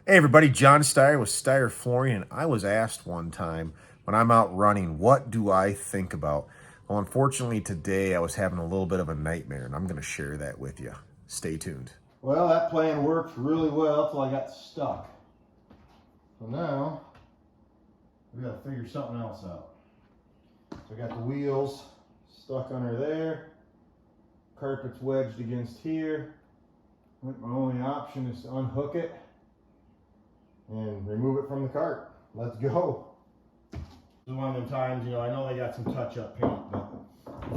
Hey everybody, John Steyer with Steyer Flooring, and I was asked one time when I'm out running, what do I think about? Well, unfortunately today I was having a little bit of a nightmare, and I'm going to share that with you. Stay tuned. Well, that plan worked really well till I got stuck. So now, we gotta figure something else out. So I got the wheels stuck under there, carpet's wedged against here. I think my only option is to unhook it and remove it from the cart. Let's go. This is one of them times, I know they got some touch-up paint, but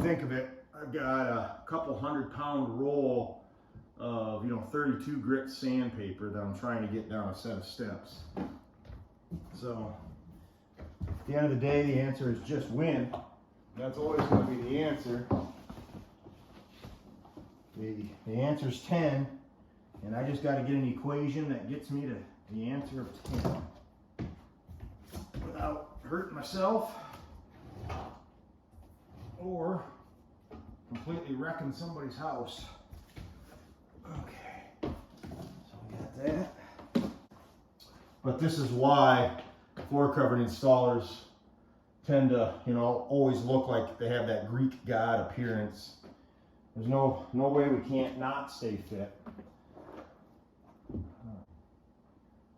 think of it, I've got a couple 100-pound roll of 32 grit sandpaper that I'm trying to get down a set of steps. So at the end of the day, the answer is just win. That's always going to be the answer. The answer is 10, and I just got to get an equation that gets me to the answer of 10 without hurting myself or completely wrecking somebody's house. Okay, so we got that. But this is why floor covering installers tend to, always look like they have that Greek god appearance. There's no way we can't not stay fit.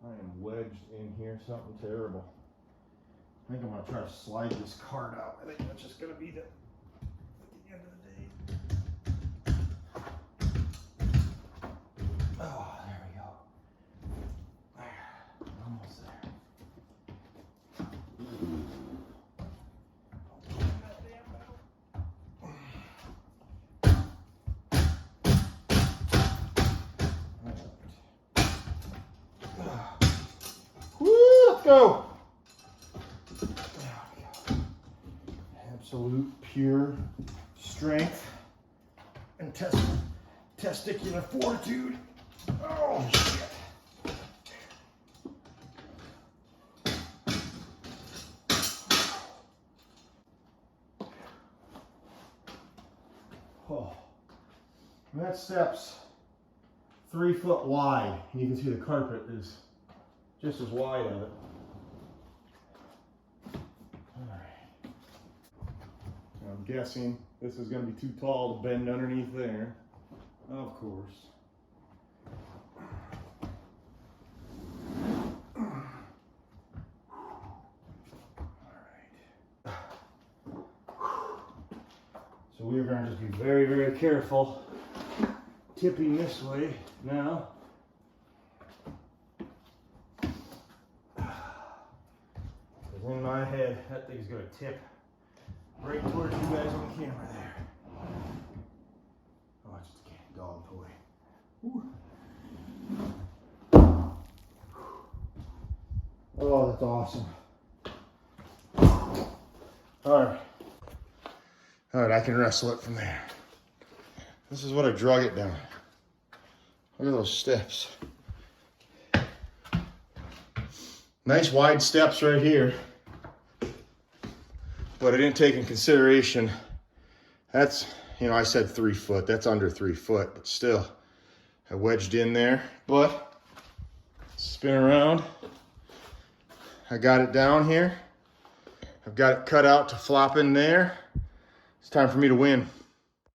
I am wedged in here, something terrible. I think I'm gonna try to slide this cart out. I think that's just gonna be the end of the day. Oh, there we go. There, almost there. Woo, let's go. Absolute pure strength and testicular fortitude. Oh shit. Oh. And that step's 3 foot wide. You can see the carpet is just as wide of it. I'm guessing this is going to be too tall to bend underneath there. Of course. Alright. So we're going to just be very, very careful tipping this way now. Because in my head, that thing's going to tip right towards you guys on the camera there. Oh, it's just a dog toy. Whew. Oh, that's awesome. All right, I can wrestle it from there. This is what I drug it down. Look at those steps. Nice wide steps right here. But I didn't take in consideration, that's, I said 3 foot, that's under 3 foot, but still, I wedged in there, but spin around. I got it down here. I've got it cut out to flop in there. It's time for me to win.